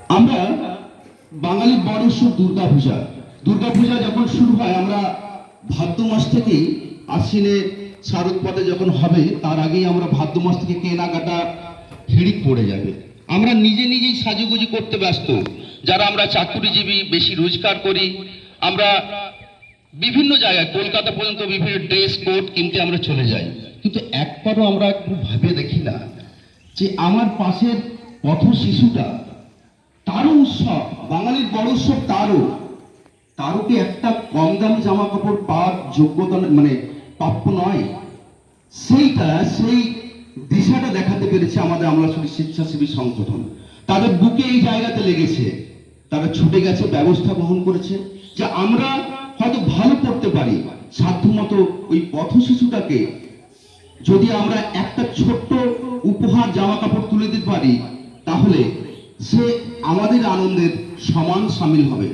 আমরা বাঙালির বড় উৎসব দুর্গাপূজা। দুর্গাপূজা যখন শুরু হয় আমরা ভাদ্র মাস থেকেই, আশ্বিনে শারদ পদে যখন হবে তার আগেই আমরা ভাদ্র মাস থেকে কেনাকাটা হিড়িক পড়ে যাবে। আমরা নিজে নিজেই সাজুগুজি করতে ব্যস্ত, যারা আমরা চাকুরিজীবী, বেশি রোজগার করি, আমরা বিভিন্ন জায়গায় কলকাতা পর্যন্ত বিভিন্ন ড্রেস কোড কিনতে আমরা চলে যাই, কিন্তু একবারও আমরা একটু ভেবে দেখি না যে আমার পাশের পথ শিশুটা, তারও উৎসব, বাঙালির বড় উৎসব, তারও কি একটা কম দামি জামা কাপড় পাওয়ার যোগ্যতা মানে প্রাপ্য নয়? সেই দিশাটা দেখাতে পেরেছে আমাদের আমলাছড়ি স্বেচ্ছাসেবী সংগঠন। তাদের বুকে এই জায়গাতে লেগেছে, তারা ছুটে গেছে, ব্যবস্থা গ্রহণ করেছে যে আমরা হয়তো ভালো করতে পারি, সাধ্যমতো ওই পথ শিশুটাকে যদি আমরা একটা ছোট্ট উপহার জামা কাপড় তুলে দিতে পারি, তাহলে সে আমাদের আনন্দের সমান সামিল হবে।